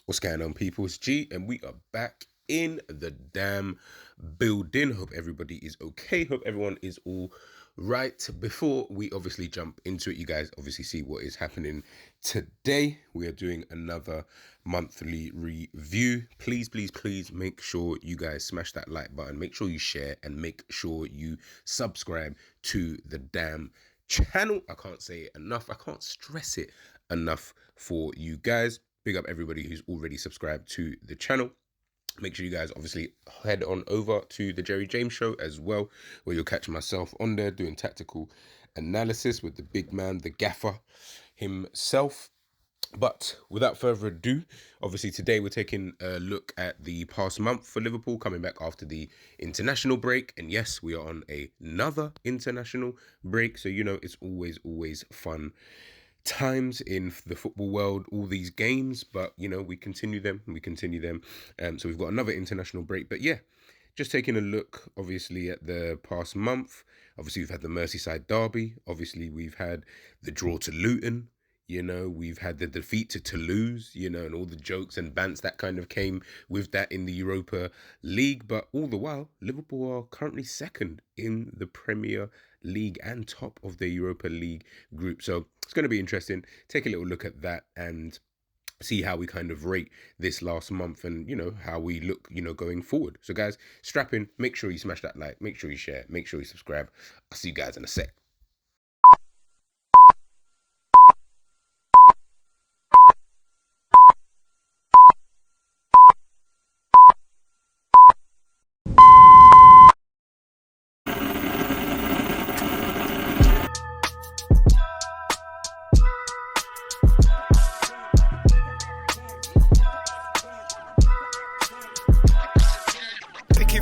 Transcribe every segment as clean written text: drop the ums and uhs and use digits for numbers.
What's going on, people? It's G, and we are back in the damn building. Hope everybody is okay. Hope everyone is all right. Before we obviously jump into it, you guys obviously see what is happening today. We are doing another monthly review. Please, please, please make sure you guys smash that like button. Make sure you share and make sure you subscribe to the damn channel. I can't say it enough. I can't stress it enough for you guys. Big up everybody who's already subscribed to the channel. Make sure you guys obviously head on over to the Jerry James Show as well, where you'll catch myself on there doing tactical analysis with the big man, the gaffer himself. But without further ado, obviously today we're taking a look at the past month for Liverpool, coming back after the international break. And yes, we are on another international break, so you know it's always fun times in the football world, all these games, but you know we continue them. So we've got another international break, but yeah, just taking a look obviously at the past month. Obviously we've had the Merseyside derby, obviously we've had the draw to Luton, you know, we've had the defeat to Toulouse, you know, and all the jokes and bants that kind of came with that in the Europa League. But all the while, Liverpool are currently second in the Premier League and top of the Europa League group. So it's going to be interesting. Take a little look at that and see how we kind of rate this last month and, you know, how we look, you know, going forward. So guys, strap in, make sure you smash that like, make sure you share, make sure you subscribe. I'll see you guys in a sec.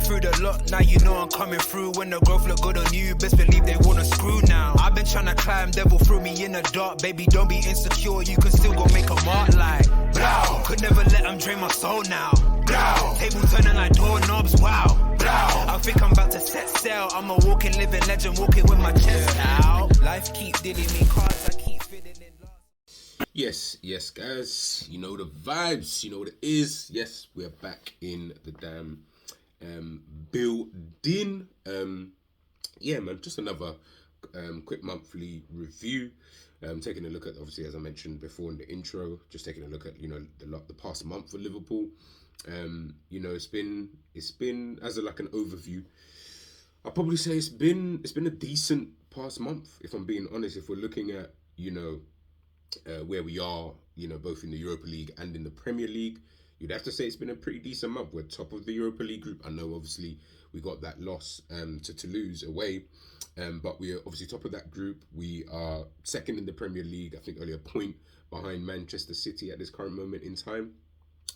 Through the lot, now you know I'm coming through. When the growth look good on you, best believe they wanna screw now. I've been trying to climb, devil threw me in the dark. Baby, don't be insecure, you can still go make a mark like blow. Could never let them drain my soul now. Blow. Table turning like doorknobs, wow. Blow. I think I'm about to set sail. I'm a walking, living legend, walking with my chest out. Life keep dealing me cards, I keep fitting in love. Yes, guys, you know the vibes, you know what it is. Yes, we're back in the damn building. Yeah, man, just another quick monthly review. Taking a look at, obviously, as I mentioned before in the intro, just taking a look at, you know, the past month for Liverpool. You know, it's been as like an overview, I'll probably say it's been a decent past month, if I'm being honest. If we're looking at, you know, where we are, you know, both in the Europa League and in the Premier League, you'd have to say it's been a pretty decent month. We're top of the Europa League group. I know, obviously, we got that loss to Toulouse away, but we are obviously top of that group. We are second in the Premier League, I think only a point behind Manchester City at this current moment in time.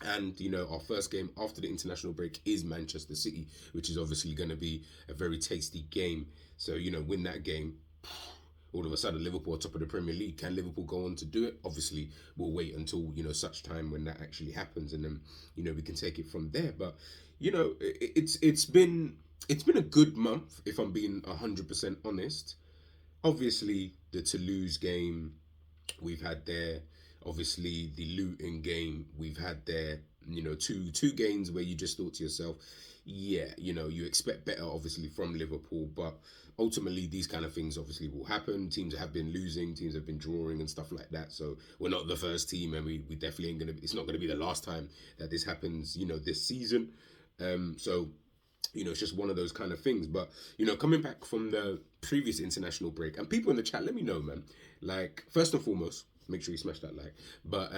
And, you know, our first game after the international break is Manchester City, which is obviously going to be a very tasty game. So, you know, win that game, all of a sudden Liverpool are top of the Premier League. Can Liverpool go on to do it? Obviously, we'll wait until, you know, such time when that actually happens, and then, you know, we can take it from there. But, you know, it's been a good month, if I'm being 100% honest. Obviously, the Toulouse game we've had there. Obviously, the Luton game we've had there. You know, two games where you just thought to yourself, yeah, you know, you expect better, obviously, from Liverpool, but ultimately these kind of things obviously will happen. Teams have been losing, teams have been drawing and stuff like that. So we're not the first team, and we definitely ain't gonna. It's not gonna be the last time that this happens, you know, this season. So, you know, it's just one of those kind of things. But, you know, coming back from the previous international break, and people in the chat, let me know, man. Like, first and foremost, make sure you smash that like. But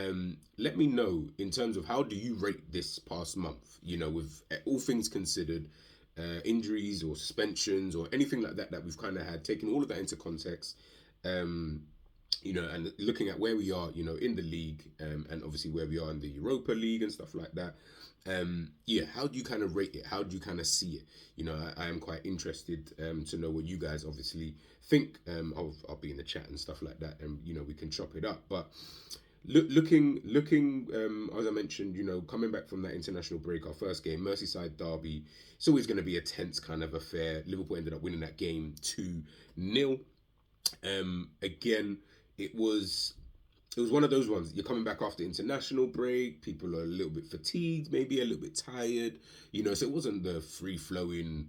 let me know in terms of how do you rate this past month, you know, with all things considered, injuries or suspensions or anything like that we've kind of had, taking all of that into context, you know, and looking at where we are, you know, in the league, and obviously where we are in the Europa League and stuff like that. Yeah, how do you kind of rate it? How do you kind of see it? You know, I am quite interested to know what you guys obviously think. I'll be in the chat and stuff like that, and, you know, we can chop it up. But looking, as I mentioned, you know, coming back from that international break, our first game, Merseyside derby, it's always going to be a tense kind of affair. Liverpool ended up winning that game 2-0. Again, it was it was one of those ones. You're coming back after international break. People are a little bit fatigued, maybe a little bit tired. So it wasn't the free flowing.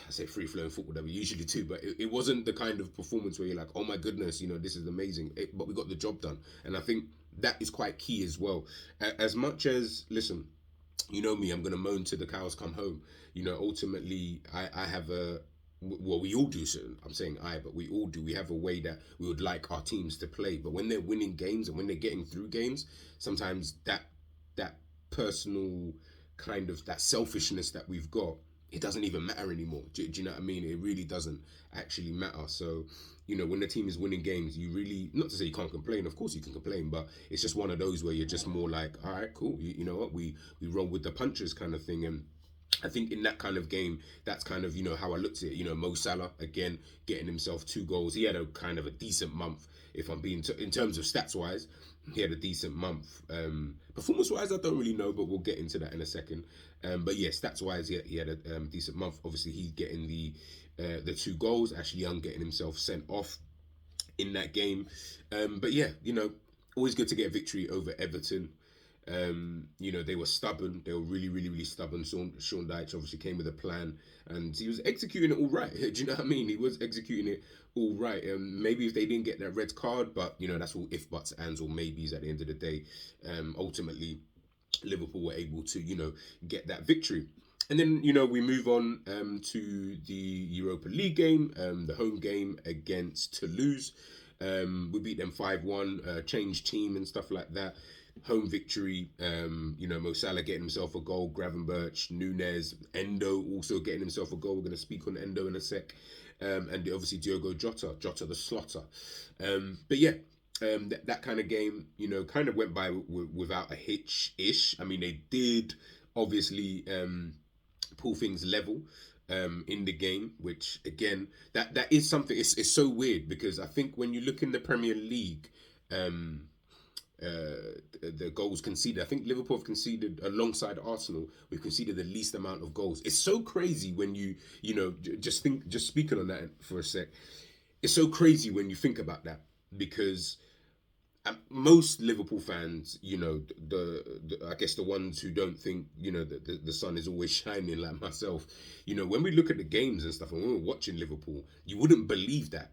I say free flowing football that we usually do, but it wasn't the kind of performance where you're like, oh my goodness, this is amazing. But we got the job done, and I think that is quite key as well. As much as listen, you know me, I'm gonna moan till the cows come home. Ultimately, I have a well, we all do. So I'm saying but we all do. We have a way that we would like our teams to play. But when they're winning games and when they're getting through games, sometimes that personal kind of that selfishness that we've got, it doesn't even matter anymore. Do you know what I mean? It really doesn't actually matter. So, when the team is winning games, you really, not to say you can't complain, of course you can complain, but it's just one of those where you're just more like, all right, cool. You know what? We roll with the punches kind of thing. And I think in that kind of game, that's kind of, how I looked at it. Mo Salah, again, getting himself 2 goals. He had a kind of a decent month, if I'm being, in terms of stats-wise, he had a decent month. Performance-wise, I don't really know, but we'll get into that in a second. But yeah, stats-wise, he had a decent month. Obviously, he's getting the 2 goals. Ashley Young getting himself sent off in that game. But yeah, always good to get a victory over Everton. They were stubborn. They were really, really, really stubborn. Sean Dyche obviously came with a plan, and he was executing it all right. Do you know what I mean? He was executing it all right. Maybe if they didn't get that red card, but that's all if, buts, ands, or maybes at the end of the day. Ultimately, Liverpool were able to, get that victory. And then, we move on to the Europa League game, the home game against Toulouse. We beat them 5-1, changed team and stuff like that. Home victory, Mo Salah getting himself a goal, Gravenberch, Nunez, Endo also getting himself a goal. We're going to speak on Endo in a sec. And obviously Diogo Jota the slotter. But yeah, that kind of game, kind of went by without a hitch-ish. I mean, they did obviously pull things level in the game, which again, that is something, it's so weird because I think when you look in the Premier League, the goals conceded, I think Liverpool have conceded alongside Arsenal, we've conceded the least amount of goals. It's so crazy when just speaking on that for a sec, it's so crazy when you think about that because most Liverpool fans, I guess the ones who don't think, the sun is always shining like myself, when we look at the games and stuff and when we're watching Liverpool, you wouldn't believe that.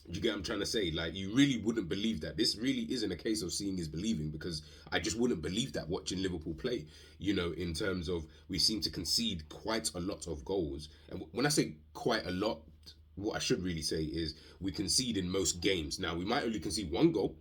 You get what I'm trying to say? Like, you really wouldn't believe that. This really isn't a case of seeing is believing because I just wouldn't believe that watching Liverpool play, in terms of we seem to concede quite a lot of goals. And when I say quite a lot, what I should really say is we concede in most games. Now, we might only concede 1 goal,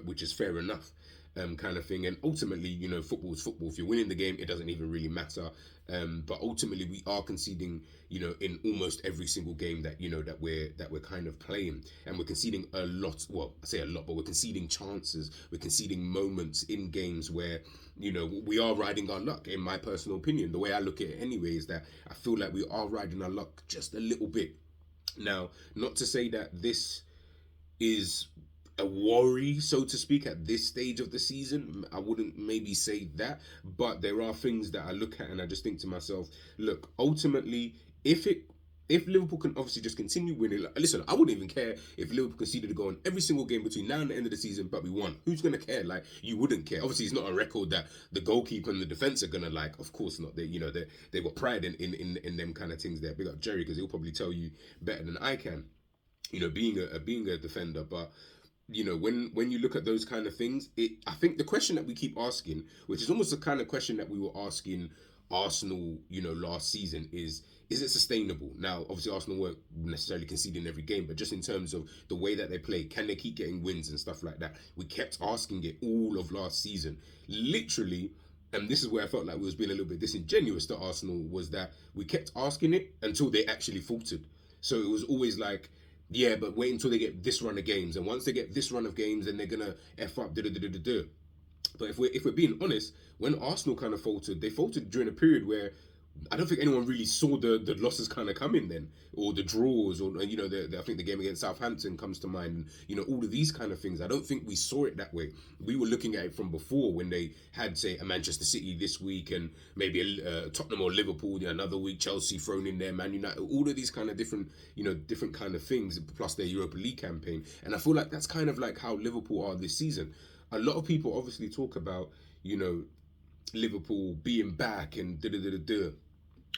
which is fair enough, kind of thing. And ultimately, football is football. If you're winning the game, it doesn't even really matter. But ultimately, we are conceding, in almost every single game that that we're kind of playing, and we're conceding a lot. Well, I say a lot, but we're conceding chances. We're conceding moments in games where we are riding our luck. In my personal opinion, the way I look at it anyway is that I feel like we are riding our luck just a little bit. Now, not to say that this is a worry, so to speak, at this stage of the season. I wouldn't maybe say that, but there are things that I look at and I just think to myself, look, ultimately, if Liverpool can obviously just continue winning, listen, I wouldn't even care if Liverpool conceded a goal in every single game between now and the end of the season, but we won. Who's going to care? Like, you wouldn't care. Obviously, it's not a record that the goalkeeper and the defense are going to like. Of course not. They've got pride in them kind of things there. Big up Jerry, because he'll probably tell you better than I can, being a defender. But when you look at those kind of things, I think the question that we keep asking, which is almost the kind of question that we were asking Arsenal, last season, is it sustainable? Now, obviously, Arsenal weren't necessarily conceding every game, but just in terms of the way that they play, can they keep getting wins and stuff like that? We kept asking it all of last season. Literally, and this is where I felt like we was being a little bit disingenuous to Arsenal, was that we kept asking it until they actually faltered. So it was always like, yeah, but wait until they get this run of games, and once they get this run of games, then they're gonna F up, But if we're being honest, when Arsenal kind of faltered, they faltered during a period where I don't think anyone really saw the losses kind of coming then, or the draws, or you know, I think the game against Southampton comes to mind. You know, all of these kind of things. I don't think we saw it that way. We were looking at it from before when they had, say, a Manchester City this week, and maybe a Tottenham or Liverpool another week, Chelsea thrown in there, Man United, all of these kind of different, you know, different kind of things, plus their Europa League campaign. And I feel like that's kind of like how Liverpool are this season. A lot of people obviously talk about, you know, Liverpool being back and da da da da da.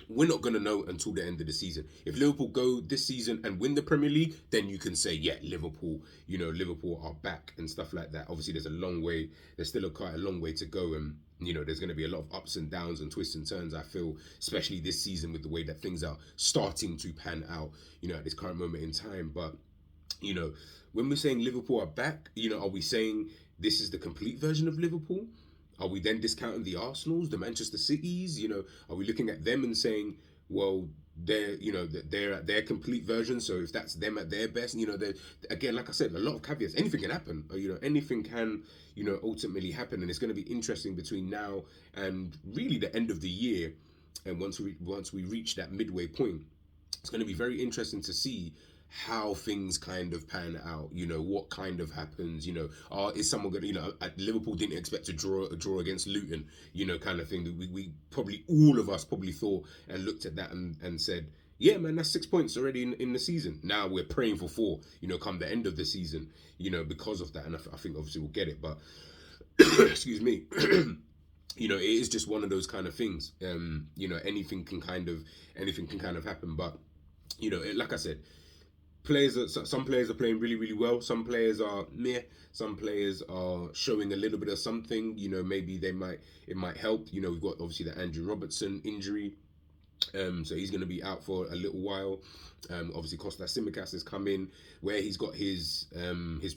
We're not going to know until the end of the season. If Liverpool go this season and win the Premier League, then you can say, yeah, Liverpool, you know, Liverpool are back and stuff like that. Obviously, there's a long way, there's still quite a long way to go. And, you know, there's going to be a lot of ups and downs and twists and turns, I feel, especially this season with the way that things are starting to pan out, you know, at this current moment in time. But, you know, when we're saying Liverpool are back, you know, are we saying this is the complete version of Liverpool? Are we then discounting the Arsenals, the Manchester Cities? You know, are we looking at them and saying, well, they're, you know, they're at their complete version. So if that's them at their best, you know, again, like I said, a lot of caveats. Anything can happen. You know, anything can, you know, ultimately happen, and it's going to be interesting between now and really the end of the year. And once we reach that midway point, it's going to be very interesting to see how things kind of pan out, you know, what kind of happens, you know, is someone going to, you know, Liverpool didn't expect to draw against Luton, you know, kind of thing. We probably, all of us probably thought and looked at that and said, yeah, man, that's 6 points already in the season. Now we're praying for 4, you know, come the end of the season, you know, because of that. And I think obviously we'll get it, but excuse me. You know, it is just one of those kind of things. You know, anything can kind of happen. But, you know, like I said, some players are playing really, really well. Some players are meh. Some players are showing a little bit of something. You know, maybe it might help. You know, we've got obviously the Andrew Robertson injury. So he's going to be out for a little while. Obviously, Kostas Tsimikas has come in, where he's got his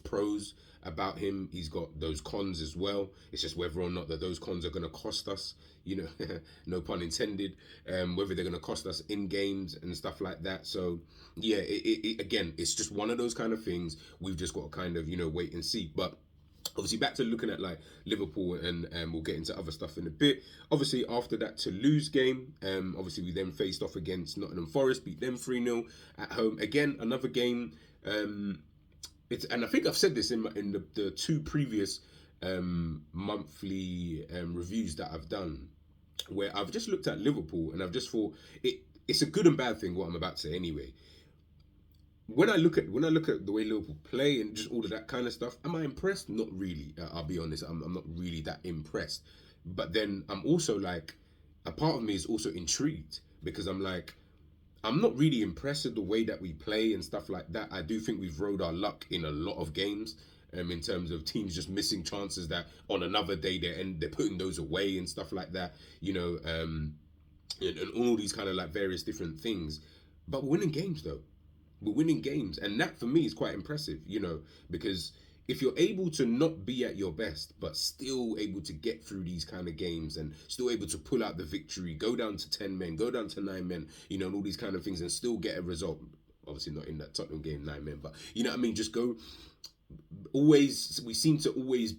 pros about him. He's got those cons as well. It's just whether or not that those cons are going to cost us, you know, no pun intended, whether they're going to cost us in games and stuff like that. So, yeah, again, it's just one of those kind of things. We've just got to kind of, you know, wait and see. But obviously, back to looking at like Liverpool, and we'll get into other stuff in a bit. Obviously, after that Toulouse game, obviously we then faced off against Nottingham Forest, beat them 3-0 at home. Again, another game. And I think I've said this in the 2 previous monthly reviews that I've done, where I've just looked at Liverpool and I've just thought it's a good and bad thing what I'm about to say anyway. When I look at the way Liverpool play and just all of that kind of stuff, am I impressed? Not really. I'll be honest. I'm not really that impressed. But then I'm also like, a part of me is also intrigued, because I'm like, I'm not really impressed with the way that we play and stuff like that. I do think we've rode our luck in a lot of games, in terms of teams just missing chances that on another day they're putting those away and stuff like that. You know, and all these kind of like various different things. But we're winning games though. We're winning games, and that for me is quite impressive, you know, because if you're able to not be at your best, but still able to get through these kind of games and still able to pull out the victory, go down to 10 men, go down to 9 men, you know, and all these kind of things, and still get a result. Obviously not in that Tottenham game, 9 men, but you know what I mean? Just go. Always, we seem to always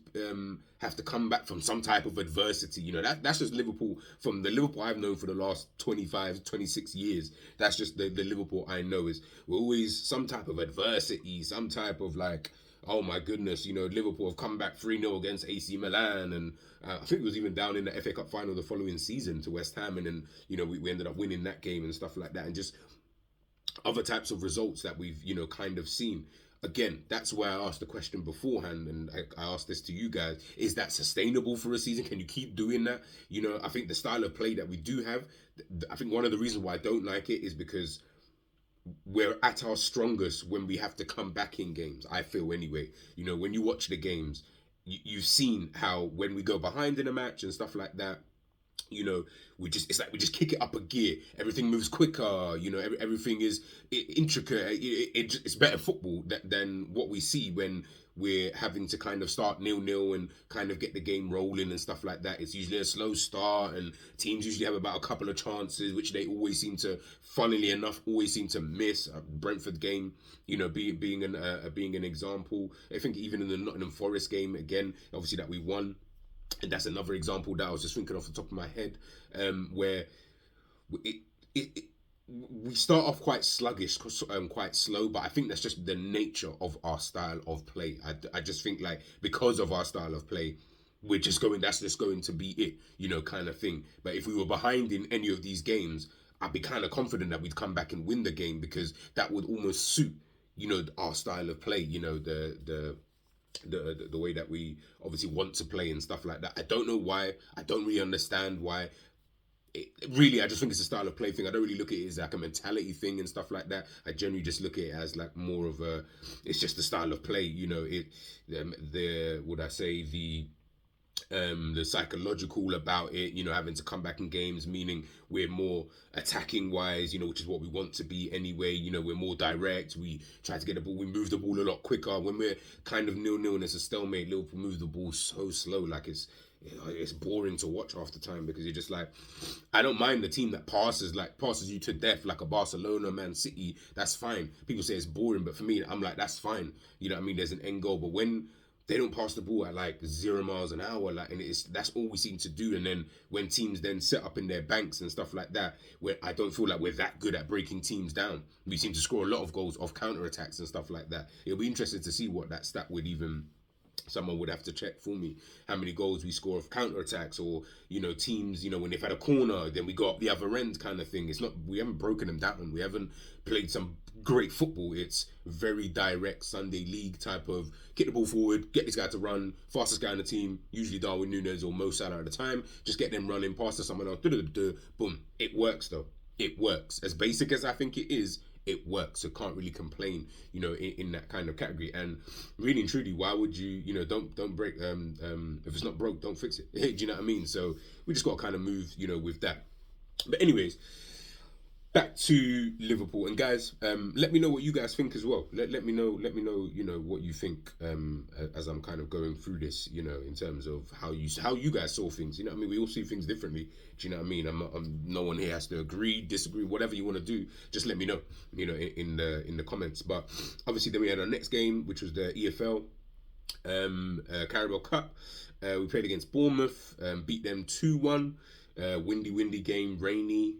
have to come back from some type of adversity. You know, that's just Liverpool, from the Liverpool I've known for the last 25, 26 years. That's just the Liverpool I know. Is we're always some type of adversity, some type of like, oh my goodness, you know, Liverpool have come back 3-0 against AC Milan, and I think it was even down in the FA Cup final the following season to West Ham, and then, you know, we ended up winning that game and stuff like that, and just other types of results that we've, you know, kind of seen. Again, that's why I asked the question beforehand, and I asked this to you guys: is that sustainable for a season? Can you keep doing that? You know, I think the style of play that we do have, I think one of the reasons why I don't like it is because we're at our strongest when we have to come back in games. I feel anyway. You know, when you watch the games, you've seen how when we go behind in a match and stuff like that, you know, it's like we just kick it up a gear. Everything moves quicker. You know, everything is intricate. It's better football than what we see when we're having to kind of start 0-0 and kind of get the game rolling and stuff like that. It's usually a slow start, and teams usually have about a couple of chances, which they always seem to, funnily enough, always seem to miss. Brentford game, you know, being an example. I think even in the Nottingham Forest game, again, obviously that we won. And that's another example that I was just thinking off the top of my head, where it we start off quite sluggish, quite slow, but I think that's just the nature of our style of play. I just think like because of our style of play, that's just going to be it, kind of thing. But if we were behind in any of these games, I'd be kind of confident that we'd come back and win the game because that would almost suit, our style of play, the way that we obviously want to play and stuff like that. I don't know why. I don't really understand why. Really, I just think it's a style of play thing. I don't really look at it as like a mentality thing and stuff like that. I generally just look at it as like more of it's just the style of play. The psychological about it, having to come back in games, meaning we're more attacking wise, which is what we want to be anyway. We're more direct. We try to get the ball. We move the ball a lot quicker. When we're kind of 0-0 and it's a stalemate, Liverpool move the ball so slow, like it's boring to watch half the time because you're just like, I don't mind the team that passes you to death like a Barcelona, Man City. That's fine. People say it's boring, but for me, I'm like, that's fine. You know what I mean? There's an end goal, but when they don't pass the ball at like 0 miles an hour, like, and that's all we seem to do. And then when teams then set up in their banks and stuff like that, where I don't feel like we're that good at breaking teams down. We seem to score a lot of goals off counter attacks and stuff like that. It'll be interesting to see what that stat would even. Someone would have to check for me how many goals we score off counter attacks, or teams, when they've had a corner, then we go up the other end, kind of thing. It's not, we haven't broken them down. We haven't played some great football. It's very direct Sunday league type of get the ball forward, get this guy to run, fastest guy on the team, usually Darwin Núñez or Mo Salah at the time. Just get them running, pass to someone else. Boom. It works though. It works. As basic as I think it is, it works. So can't really complain, in that kind of category. And really and truly, why would you, don't break, if it's not broke, don't fix it. Do you know what I mean? So we just got to kind of move, with that. But anyways, back to Liverpool. And guys, let me know what you guys think as well. Let me know, what you think, as I'm kind of going through this, in terms of how you guys saw things. You know what I mean? We all see things differently. Do you know what I mean? No one here has to agree, disagree, whatever you want to do. Just let me know, in the comments. But obviously then we had our next game, which was the EFL Carabao Cup. We played against Bournemouth, beat them 2-1. Windy game, rainy.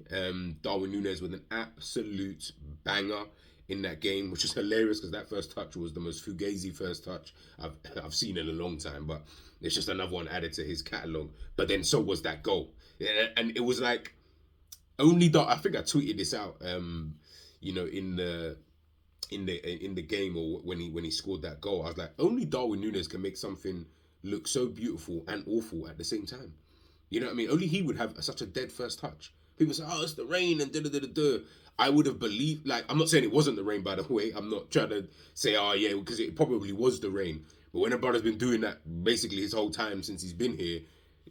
Darwin Núñez with an absolute banger in that game, which is hilarious because that first touch was the most fugazi first touch I've seen in a long time. But it's just another one added to his catalogue. But then so was that goal, and it was like only I think I tweeted this out, in the game, or when he scored that goal. I was like, only Darwin Núñez can make something look so beautiful and awful at the same time. You know what I mean? Only he would have such a dead first touch. People say, oh, it's the rain and da-da-da-da-da. I would have believed, like, I'm not saying it wasn't the rain, by the way. I'm not trying to say, oh, yeah, because it probably was the rain. But when a brother's been doing that basically his whole time since he's been here,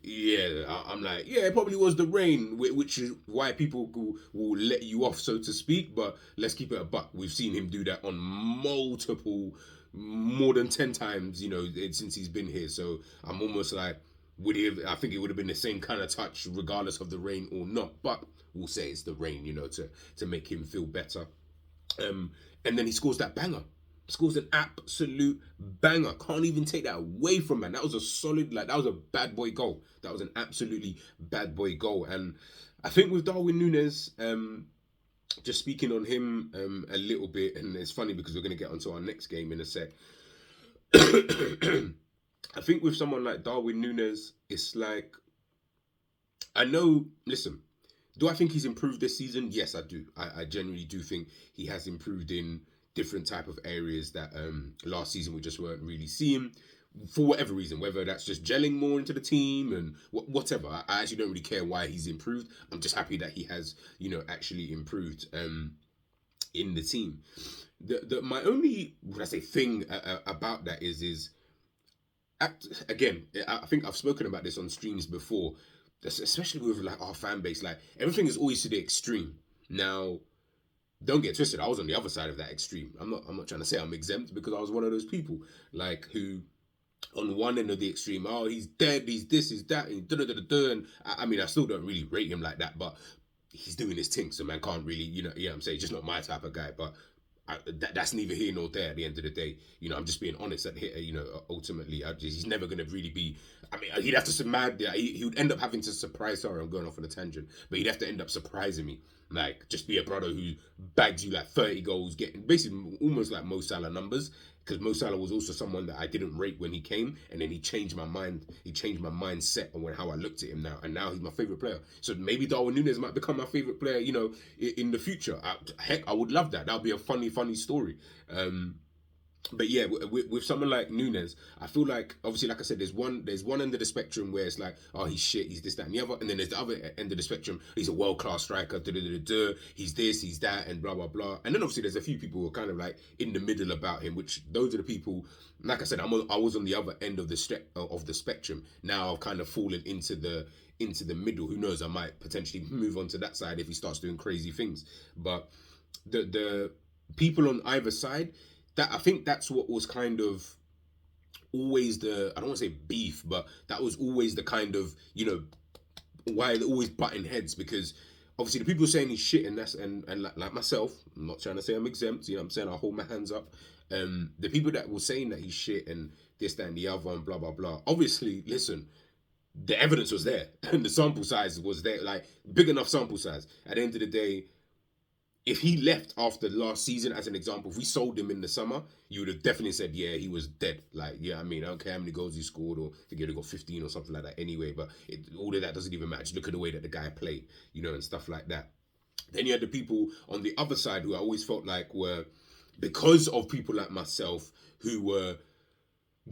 yeah, I'm like, yeah, it probably was the rain, which is why people will let you off, so to speak. But let's keep it a buck. We've seen him do that on multiple, more than 10 times, since he's been here. So I'm almost like, I think it would have been the same kind of touch regardless of the rain or not. But we'll say it's the rain, to make him feel better. And then he scores that banger. Scores an absolute banger. Can't even take that away from, man. That was a solid, that was a bad boy goal. That was an absolutely bad boy goal. And I think with Darwin Núñez, just speaking on him a little bit, and it's funny because we're going to get onto our next game in a sec. I think with someone like Darwin Núñez, it's like, listen, do I think he's improved this season? Yes, I do. I genuinely do think he has improved in different type of areas that last season we just weren't really seeing for whatever reason, whether that's just gelling more into the team and whatever. I actually don't really care why he's improved. I'm just happy that he has, actually improved in the team. My only, thing about that is again, I think I've spoken about this on streams before, especially with like our fan base. Like, everything is always to the extreme. Now, don't get twisted. I was on the other side of that extreme. I'm not trying to say I'm exempt, because I was one of those people like who, on one end of the extreme, oh, he's dead, he's this, he's that, and and I mean, I still don't really rate him like that, but he's doing his thing, so man can't really, I'm saying, just not my type of guy. But that's neither here nor there at the end of the day. You know, I'm just being honest. That you know, ultimately, he's never going to really be. I mean, he'd have to he would end up having to surprise. Sorry, I'm going off on a tangent, but he'd have to end up surprising me. Like, just be a brother who bags you like 30 goals, getting basically almost like Mo Salah numbers. Because Mo Salah was also someone that I didn't rate when he came, and then he changed my mind. He changed my mindset on how I looked at him now, and now he's my favorite player. So maybe Darwin Núñez might become my favorite player, you know, in the future. Heck, I would love that. That would be a funny story. But yeah, with someone like Núñez, I feel like, obviously, like I said, there's one end of the spectrum where it's like, oh, he's shit, he's this, that, and the other, and then there's the other end of the spectrum. He's a world-class striker, he's this, he's that, and blah blah blah. And then obviously there's a few people who are kind of like in the middle about him, which those are the people. Like I said, I was on the other end of the spectrum. Now I've kind of fallen into the middle. Who knows? I might potentially move on to that side if he starts doing crazy things. But the people on either side, that I think that's what was kind of always I don't want to say beef, but that was always the kind of, you know, why they're always butting heads, because obviously the people saying he's shit, and that's and like myself, I'm not trying to say I'm exempt, you know what I'm saying, I hold my hands up. The people that were saying that he's shit and this, that, and the other, and blah blah blah, obviously, listen, the evidence was there and the sample size was there, like big enough sample size. At the end of the day, if he left after last season, as an example, if we sold him in the summer, you would have definitely said, yeah, he was dead. Like, yeah, I mean, I don't care how many goals he scored, or I think he would have got 15 or something like that anyway, but all of that doesn't even matter. Look at the way that the guy played, you know, and stuff like that. Then you had the people on the other side who I always felt like were, because of people like myself, who were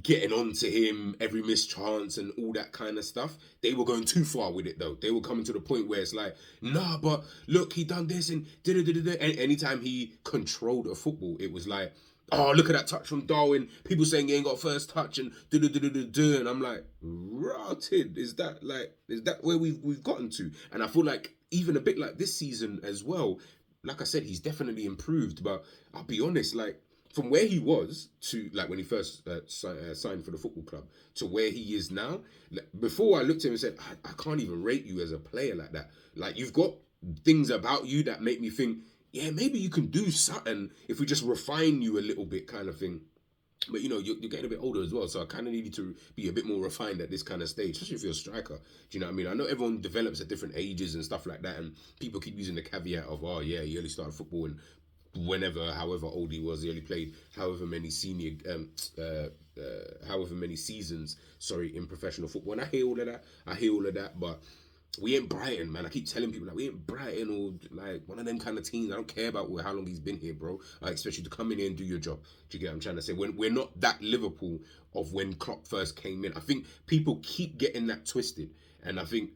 getting on to him every missed chance and all that kind of stuff, they were going too far with it though. They were coming to the point where it's like, nah, but look, he done this and da-da-da-da-da. And anytime he controlled a football, it was like, oh, look at that touch from Darwin. People saying he ain't got first touch and da-da-da-da-da. And I'm like, rotted. Is that where we've gotten to? And I feel like even a bit like this season as well, like I said, he's definitely improved. But I'll be honest, like, from where he was to, like, when he first signed for the football club to where he is now, before I looked at him and said, I can't even rate you as a player like that. Like, you've got things about you that make me think, yeah, maybe you can do something if we just refine you a little bit, kind of thing. But, you know, you're getting a bit older as well, so I kind of need you to be a bit more refined at this kind of stage, especially if you're a striker. Do you know what I mean? I know everyone develops at different ages and stuff like that, and people keep using the caveat of, oh, yeah, he only started football and however old he was, he only played however many seasons, in professional football. And I hear all of that, but we ain't Brighton, man. I keep telling people, like, we ain't Brighton or like one of them kind of teams. I don't care about how long he's been here, bro. I expect you to come in here and do your job. Do you get what I'm trying to say? We're not that Liverpool of when Klopp first came in. I think people keep getting that twisted, and I think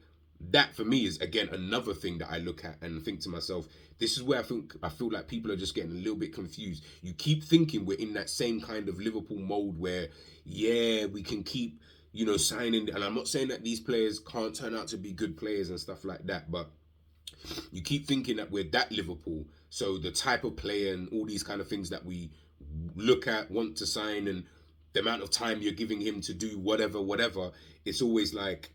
that for me is, again, another thing that I look at and think to myself, this is where I feel like people are just getting a little bit confused. You keep thinking we're in that same kind of Liverpool mode where, yeah, we can keep, you know, signing, and I'm not saying that these players can't turn out to be good players and stuff like that, but you keep thinking that we're that Liverpool, so the type of player and all these kind of things that we look at, want to sign, and the amount of time you're giving him to do whatever, it's always like,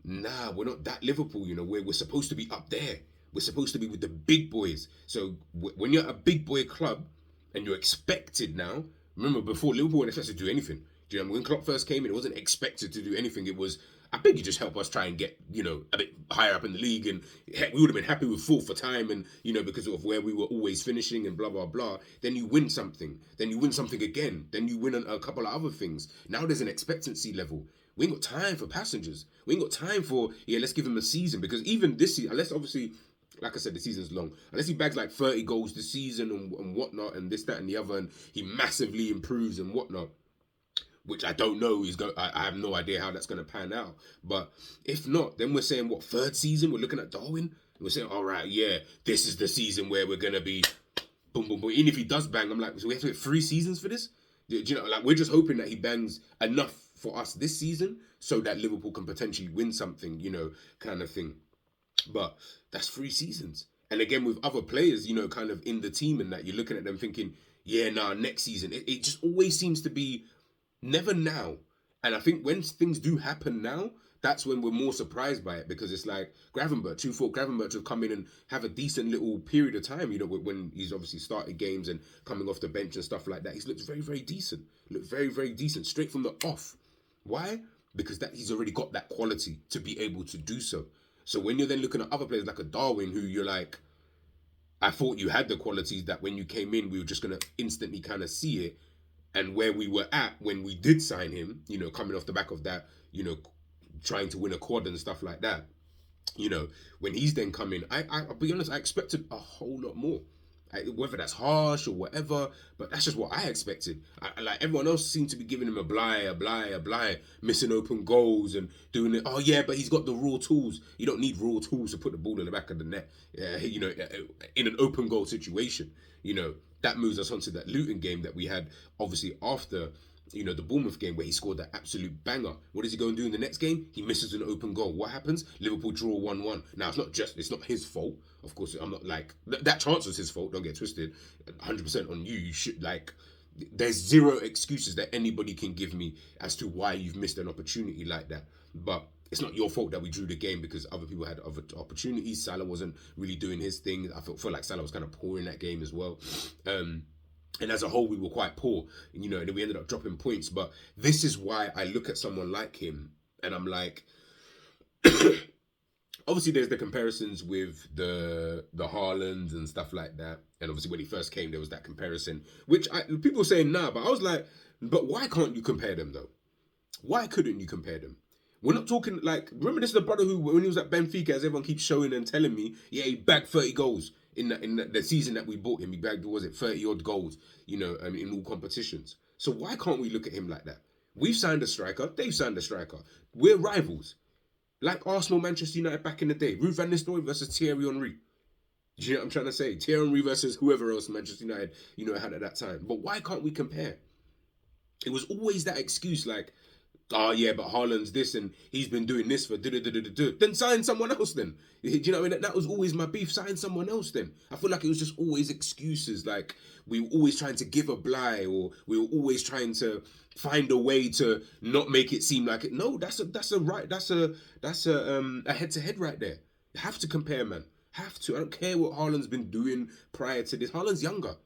nah, we're not that Liverpool, you know. We're supposed to be up there. We're supposed to be with the big boys. So when you're a big boy club and you're expected now, remember before, Liverpool weren't expected to do anything. Do you know, when Klopp first came in, it wasn't expected to do anything. It was, I beg you, just help us try and get, you know, a bit higher up in the league. And heck, we would have been happy with fourth for time, and, you know, because of where we were always finishing and blah, blah, blah. Then you win something. Then you win something again. Then you win a couple of other things. Now there's an expectancy level. We ain't got time for passengers. We ain't got time for, yeah, let's give him a season. Because even this season, unless obviously, like I said, the season's long. Unless he bags like 30 goals this season and whatnot, and this, that, and the other, and he massively improves and whatnot, which I don't know. I have no idea how that's going to pan out. But if not, then we're saying, what, third season? We're looking at Darwin. We're saying, all right, yeah, this is the season where we're going to be boom, boom, boom. Even if he does bang, I'm like, so we have to wait 3 seasons for this? Do you know, like, we're just hoping that he bangs enough for us this season so that Liverpool can potentially win something, you know, kind of thing. But that's 3 seasons. And again, with other players, you know, kind of in the team and that, you're looking at them thinking, yeah, next season. It just always seems to be never now. And I think when things do happen now, that's when we're more surprised by it, because it's like Gravenberch, who thought Gravenberch would come in and have a decent little period of time, you know, when he's obviously started games and coming off the bench and stuff like that. He's looked very, very decent. Looked very, very decent straight from the off. Why? Because that he's already got that quality to be able to do so. So when you're then looking at other players like a Darwin, who you're like, I thought you had the qualities that when you came in, we were just going to instantly kind of see it. And where we were at when we did sign him, you know, coming off the back of that, you know, trying to win a quad and stuff like that, you know, when he's then come in, I'll be honest, I expected a whole lot more. Whether that's harsh or whatever, but that's just what I expected. Like everyone else seemed to be giving him a blight, missing open goals and doing it. Oh yeah, but he's got the raw tools. You don't need raw tools to put the ball in the back of the net. You know, in an open goal situation. You know, that moves us onto that Luton game that we had, obviously after, you know, the Bournemouth game where he scored that absolute banger. What does he go and do in the next game? He misses an open goal. What happens? Liverpool draw 1-1. Now, it's not his fault. Of course, I'm not like, that chance was his fault. Don't get twisted. 100% on you. You should, like, there's zero excuses that anybody can give me as to why you've missed an opportunity like that. But it's not your fault that we drew the game because other people had other opportunities. Salah wasn't really doing his thing. I felt like Salah was kind of poor in that game as well. And as a whole, we were quite poor, you know, and then we ended up dropping points. But this is why I look at someone like him and I'm like, obviously there's the comparisons with the Haalands and stuff like that. And obviously when he first came, there was that comparison, which people were saying nah, but I was like, but why can't you compare them though? Why couldn't you compare them? We're not talking like, remember this is the brother who, when he was at Benfica, as everyone keeps showing and telling me, yeah, he bagged 30 goals. In the season that we bought him, he bagged, 30 odd goals, you know, in all competitions. So why can't we look at him like that? We've signed a striker, they've signed a striker. We're rivals. Like Arsenal, Manchester United back in the day. Ruud van Nistelrooy versus Thierry Henry. Do you know what I'm trying to say? Thierry Henry versus whoever else Manchester United, you know, had at that time. But why can't we compare? It was always that excuse like, oh yeah, but Haaland's this and he's been doing this for then sign someone else then. Do you know what I mean? That was always my beef. Sign someone else then. I feel like it was just always excuses. Like we were always trying to give a blight, or we were always trying to find a way to not make it seem like it. No, that's a head to head right there. You have to compare, man. Have to. I don't care what Haaland's been doing prior to this. Haaland's younger.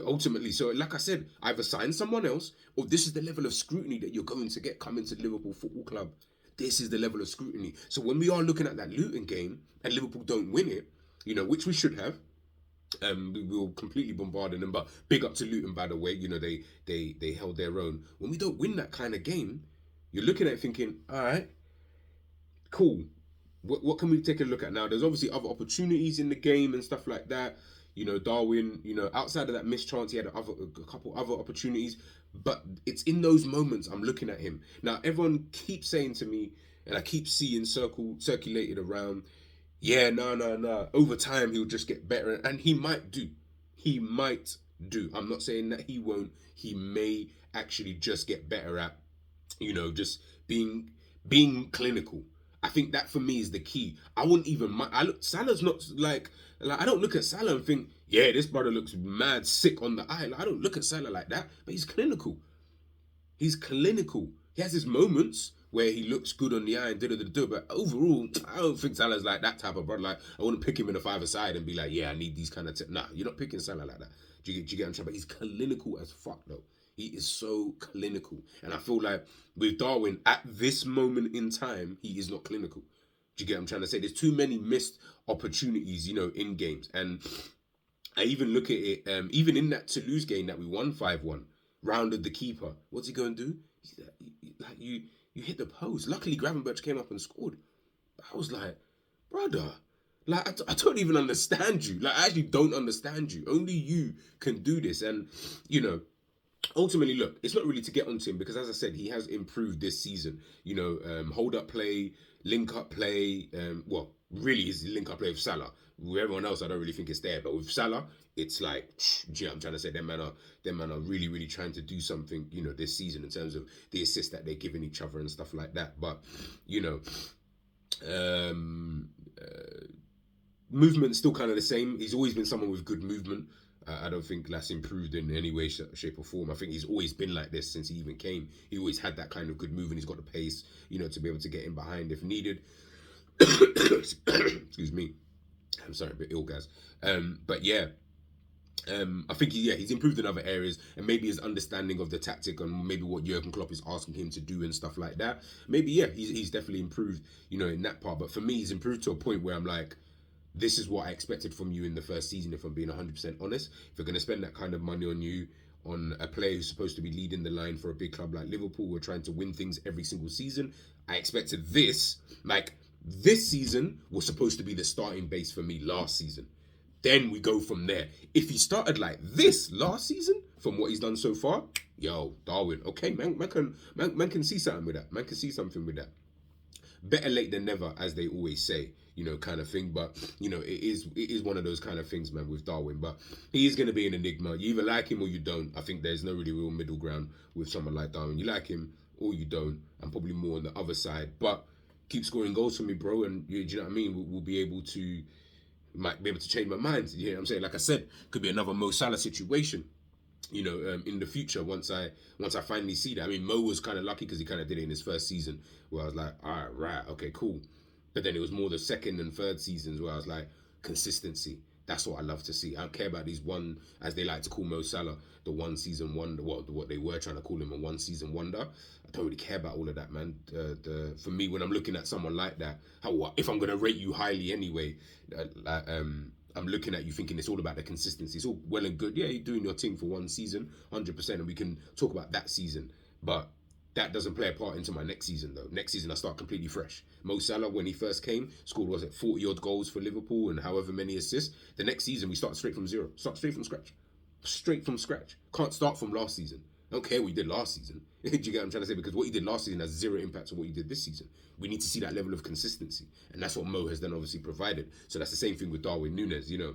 Ultimately, so like I said, either sign someone else, or this is the level of scrutiny that you're going to get coming to Liverpool Football Club. This is the level of scrutiny. So when we are looking at that Luton game and Liverpool don't win it, you know, which we should have, we will completely bombarding them. But big up to Luton, by the way. You know, they held their own. When we don't win that kind of game, you're looking at it thinking, all right, cool. What can we take a look at now? There's obviously other opportunities in the game and stuff like that. You know, Darwin, you know, outside of that missed chance, he had a couple other opportunities. But it's in those moments I'm looking at him. Now, everyone keeps saying to me, and I keep seeing circulated around, yeah, no. Over time, he'll just get better. And he might do. I'm not saying that he won't. He may actually just get better at, you know, just being clinical. I think that for me is the key. I wouldn't even mind. Salah's not like I don't look at Salah and think, yeah, this brother looks mad sick on the eye. Like, I don't look at Salah like that, but he's clinical. He has his moments where he looks good on the eye and but overall, I don't think Salah's like that type of brother. Like, I wouldn't pick him in a five-a-side and be like, yeah, I need these kind of Nah, you're not picking Salah like that. Do you get what I'm saying? But he's clinical as fuck, though. He is so clinical. And I feel like with Darwin, at this moment in time, he is not clinical. Do you get what I'm trying to say? There's too many missed opportunities, you know, in games. And I even look at it, even in that Toulouse game that we won 5-1, rounded the keeper. What's he going to do? You hit the post. Luckily, Gravenberch came up and scored. I was like, brother, like, I don't even understand you. Like, I actually don't understand you. Only you can do this. And, you know, ultimately, look, it's not really to get onto him because, as I said, he has improved this season. You know, hold-up play, link-up play. Well, really, his link-up play with Salah. With everyone else, I don't really think it's there. But with Salah, it's like, you know, I'm trying to say, them man are really, really trying to do something, you know, this season in terms of the assists that they're giving each other and stuff like that. But, you know, movement's still kind of the same. He's always been someone with good movement. I don't think that's improved in any way, shape, or form. I think he's always been like this since he even came. He always had that kind of good move, and he's got the pace, to be able to get in behind if needed. Excuse me. I'm sorry, a bit ill, guys. But yeah, I think he's improved in other areas, and maybe his understanding of the tactic and maybe what Jurgen Klopp is asking him to do and stuff like that. Maybe he's definitely improved, in that part. But for me, he's improved to a point where I'm like, this is what I expected from you in the first season. If I'm being 100% honest, if you're going to spend that kind of money on a player who's supposed to be leading the line for a big club like Liverpool, we're trying to win things every single season. I expected this. This season was supposed to be the starting base for me last season. Then we go from there. If he started like this last season, from what he's done so far, Darwin, okay, man can see something with that. Man can see something with that. Better late than never, as they always say, kind of thing. But, it is one of those kind of things, man, with Darwin. But he is going to be an enigma. You either like him or you don't. I think there's no really real middle ground with someone like Darwin. You like him or you don't. I'm probably more on the other side. But keep scoring goals for me, bro. And do you know what I mean? We'll be able to... might be able to change my mind. You know what I'm saying? Like I said, could be another Mo Salah situation, in the future once I finally see that. I mean, Mo was kind of lucky because he kind of did it in his first season where I was like, all right, okay, cool. But then it was more the second and third seasons where I was like, consistency. That's what I love to see. I don't care about these one, as they like to call Mo Salah, the one season wonder, what they were trying to call him, a one season wonder. I don't really care about all of that, man. For me, when I'm looking at someone like that, if I'm going to rate you highly anyway, I'm looking at you thinking it's all about the consistency. It's all well and good. Yeah, you're doing your thing for one season, 100%, and we can talk about that season. But that doesn't play a part into my next season, though. Next season, I start completely fresh. Mo Salah, when he first came, scored, 40-odd goals for Liverpool and however many assists. The next season, we start straight from zero. Start straight from scratch. Straight from scratch. Can't start from last season. I don't care what you did last season. Do you get what I'm trying to say? Because what you did last season has zero impact on what you did this season. We need to see that level of consistency. And that's what Mo has then obviously provided. So that's the same thing with Darwin Núñez,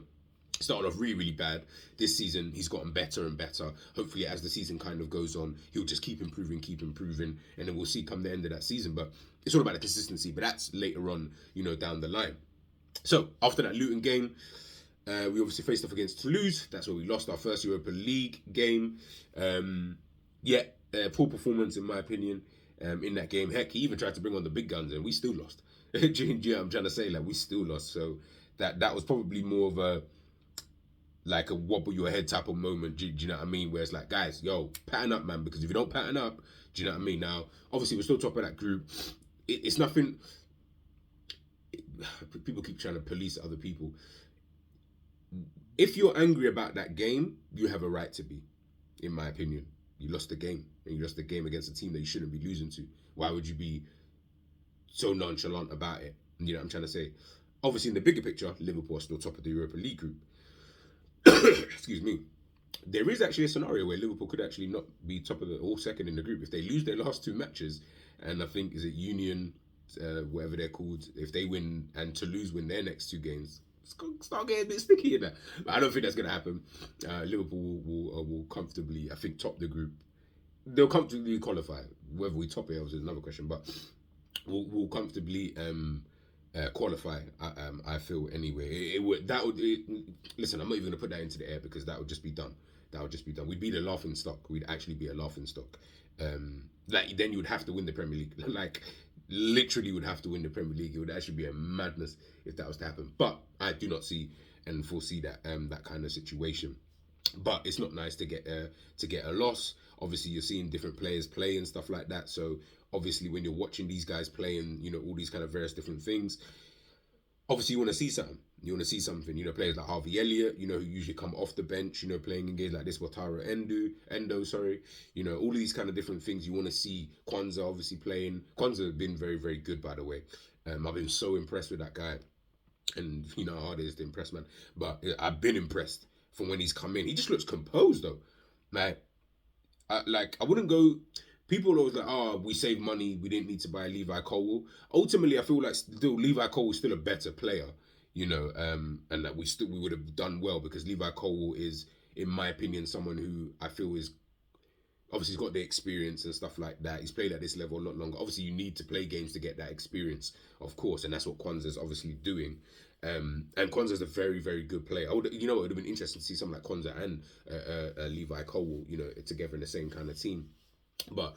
Started off really, really bad. This season, he's gotten better and better. Hopefully, as the season kind of goes on, he'll just keep improving. And then we'll see come the end of that season. But it's all about the consistency. But that's later on, down the line. So, after that Luton game, we obviously faced off against Toulouse. That's where we lost our first Europa League game. Poor performance, in my opinion, in that game. Heck, he even tried to bring on the big guns, and we still lost. I'm trying to say, we still lost. So, that was probably more of a wobble your head type of moment, do you know what I mean? Where it's like, guys, pattern up, man, because if you don't pattern up, do you know what I mean? Now, obviously, we're still top of that group. It's nothing... People keep trying to police other people. If you're angry about that game, you have a right to be, in my opinion. You lost the game, and you lost the game against a team that you shouldn't be losing to. Why would you be so nonchalant about it? You know what I'm trying to say? Obviously, in the bigger picture, Liverpool are still top of the Europa League group. Excuse me. There is actually a scenario where Liverpool could actually not be top of or second in the group if they lose their last two matches. And I think, is it Union, whatever they're called, if they win and Toulouse win their next two games, it's going to start getting a bit sticky in that. But I don't think that's going to happen. Liverpool will comfortably, I think, top the group. They'll comfortably qualify. Whether we top it is another question, but we'll comfortably qualify. I feel anyway. Listen, I'm not even gonna put that into the air because that would just be done. We'd be the laughing stock. We'd actually be a laughing stock. Then you would have to win the Premier League. Literally would have to win the Premier League. It would actually be a madness if that was to happen. But I do not see and foresee that kind of situation. But it's not nice to get a loss. Obviously, you're seeing different players play and stuff like that. So obviously, when you're watching these guys play and all these kind of various different things, obviously you want to see something. You want to see something. Players like Harvey Elliott, who usually come off the bench, playing in games like this. Wataru Endo, sorry. All of these kind of different things you want to see. Kwanzaa obviously playing. Kwanzaa has been very, very good, by the way. I've been so impressed with that guy. And how hard it is to impress, man. But I've been impressed from when he's come in. He just looks composed, though. I wouldn't go... People are always like, we saved money, we didn't need to buy Levi Colwill. Ultimately, I feel like still Levi Colwill is still a better player, and that we would have done well because Levi Colwill is, in my opinion, someone who I feel is Obviously, he's got the experience and stuff like that. He's played at this level a lot longer. Obviously, you need to play games to get that experience, of course, and that's what Kwanzaa's obviously doing. And Kwanzaa's a very, very good player. It would have been interesting to see someone like Kwanzaa and Levi Cole, together in the same kind of team. But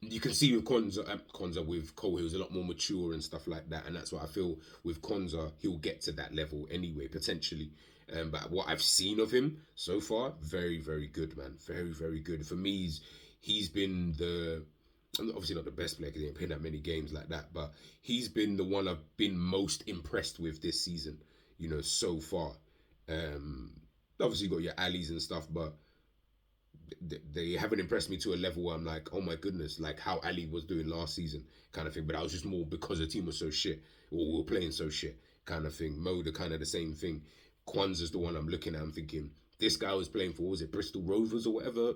you can see with Kwanzaa with Cole, he was a lot more mature and stuff like that, and that's what I feel with Kwanzaa. He'll get to that level anyway, potentially. But what I've seen of him so far, very, very good, man. Very, very good. For me, he's been obviously not the best player because he ain't played that many games like that, but he's been the one I've been most impressed with this season, so far. Obviously, you got your alleys and stuff, but they haven't impressed me to a level where I'm like, oh my goodness, like how Ali was doing last season kind of thing. But I was just more because the team was so shit, or we were playing so shit kind of thing. Moda kind of the same thing. Kwanzaa's the one I'm looking at. I'm thinking this guy was playing for, what was it, Bristol Rovers or whatever,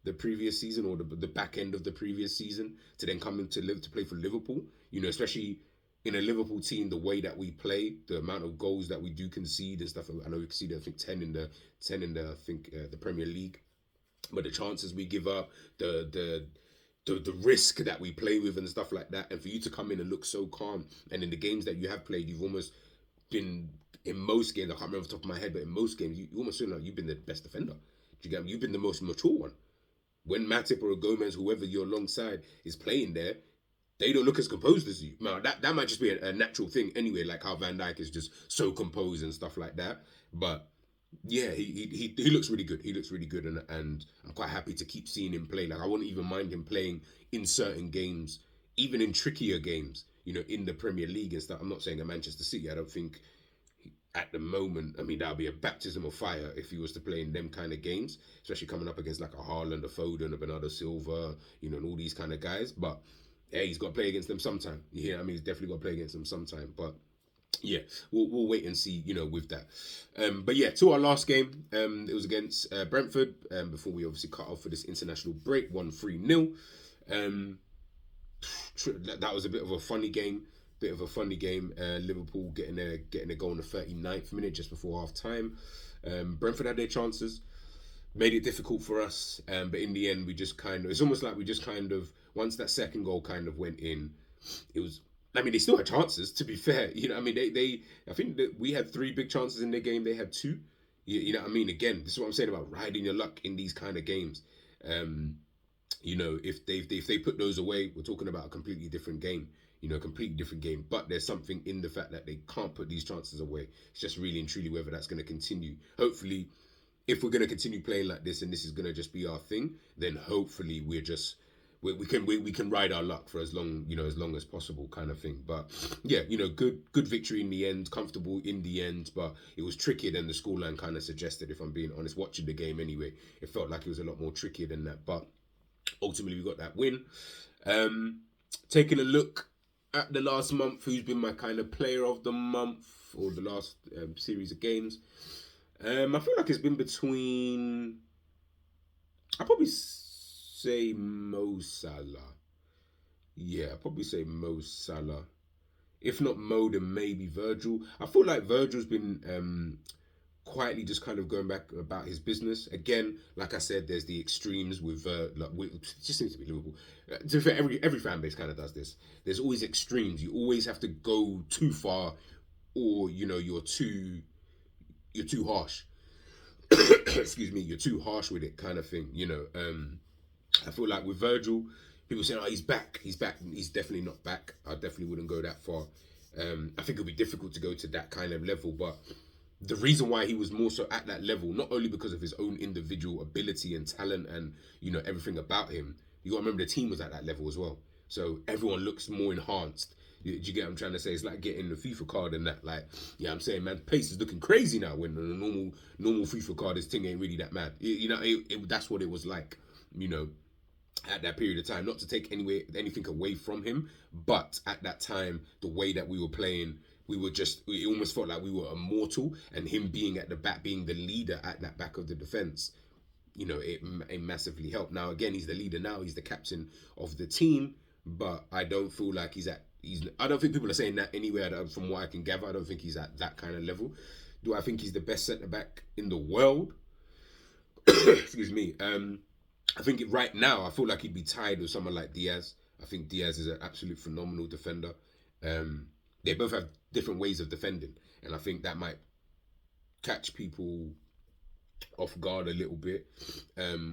the previous season, or the back end of the previous season, to then come in to play for Liverpool. Especially in a Liverpool team, the way that we play, the amount of goals that we do concede and stuff. I know we conceded, I think 10 in the Premier League, but the chances we give up, the risk that we play with and stuff like that, and for you to come in and look so calm, and in the games that you have played, you've almost been, in most games, I can't remember off the top of my head, but in most games, you almost feel like you've been the best defender. Do you get me? You've been the most mature one. When Matip or a Gomez, whoever you're alongside, is playing there, they don't look as composed as you. Now, that might just be a natural thing anyway, like how Van Dijk is just so composed and stuff like that. But yeah, he looks really good. He looks really good, and I'm quite happy to keep seeing him play. Like, I wouldn't even mind him playing in certain games, even in trickier games, in the Premier League and stuff. I'm not saying at Manchester City. I don't think at the moment, I mean, that would be a baptism of fire if he was to play in them kind of games, especially coming up against like a Haaland, a Foden, a Bernardo Silva, and all these kind of guys. But yeah, he's got to play against them sometime. Yeah, I mean, he's definitely got to play against them sometime. But yeah, we'll wait and see, with that. But yeah, to our last game, it was against Brentford, before we obviously cut off for this international break, 1-3-0. That was a bit of a funny game. Liverpool getting a goal in the 39th minute just before half time. Brentford had their chances, made it difficult for us, but in the end it's almost like we just kind of, once that second goal kind of went in, it was, I mean, they still had chances, to be fair. I think that we had 3 big chances in their game, they had 2. You know what I mean? Again, this is what I'm saying about riding your luck in these kind of games. If they put those away, we're talking about a completely different game. Completely different game. But there's something in the fact that they can't put these chances away. It's just really and truly whether that's going to continue. Hopefully, if we're going to continue playing like this and this is going to just be our thing, then hopefully we can ride our luck for as long as possible, kind of thing. But yeah, good victory in the end, comfortable in the end, but it was trickier than the scoreline kind of suggested, if I'm being honest. Watching the game anyway, it felt like it was a lot more trickier than that. But ultimately, we got that win. Taking a look at the last month, who's been my kind of player of the month, or the last series of games. I feel like it's been between, I'd probably say Mo Salah. Yeah, I'd probably say Mo Salah. If not Mo, then maybe Virgil. I feel like Virgil's been quietly just kind of going back about his business. Again, like I said, there's the extremes with it just seems to be Liverpool. To be fair, every fan base kind of does this. There's always extremes. You always have to go too far, or you're too harsh. Excuse me, you're too harsh with it, kind of thing. I feel like with Virgil, people saying, "Oh, he's back. He's back." He's definitely not back. I definitely wouldn't go that far. I think it'll be difficult to go to that kind of level, but the reason why he was more so at that level, not only because of his own individual ability and talent and everything about him, you got to remember the team was at that level as well. So everyone looks more enhanced. Do you get what I'm trying to say? It's like getting the FIFA card and that. Like, yeah, I'm saying, man, pace is looking crazy now. When the normal FIFA card, this thing ain't really that mad. That's what it was like. At that period of time. Not to take anything away from him, but at that time, the way that we were playing, it almost felt like we were immortal, and him being at the back, being the leader at that back of the defense, it massively helped. Now, again, he's the leader now, he's the captain of the team, but I don't feel like I don't think people are saying that anywhere. From what I can gather, I don't think he's at that kind of level. Do I think he's the best centre-back in the world? Excuse me. I think right now, I feel like he'd be tied with someone like Diaz. I think Diaz is an absolute phenomenal defender. Um, they both have different ways of defending, and I think that might catch people off guard a little bit,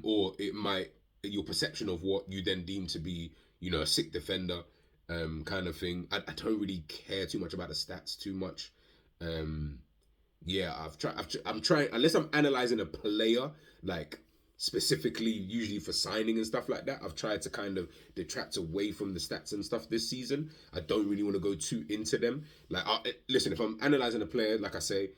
or it might your perception of what you then deem to be, a sick defender, kind of thing. I don't really care too much about the stats too much. Um, yeah, I'm trying, unless I'm analyzing a player, like specifically, usually for signing and stuff like that. I've tried to kind of detract away from the stats and stuff this season. I don't really want to go too into them. Like, listen, if I'm analyzing a player, like I said,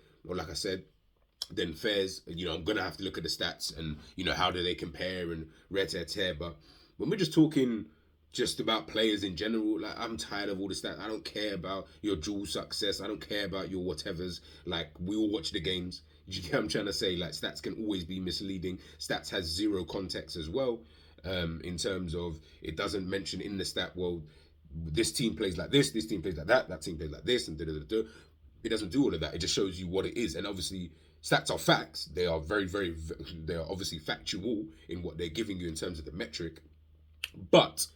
then fairs, I'm gonna have to look at the stats and how do they compare and rare tear. But when we're just talking just about players in general, like, I'm tired of all the stats. I don't care about your dual success. I don't care about your whatevers. Like, we all watch the games. You get what I'm trying to say? Like, stats can always be misleading. Stats has zero context as well, in terms of it doesn't mention in the stat, well, this team plays like this team plays like that team plays like this, and da-da-da-da. It doesn't do all of that. It just shows you what it is. And obviously, stats are facts. They are they are obviously factual in what they're giving you in terms of the metric. But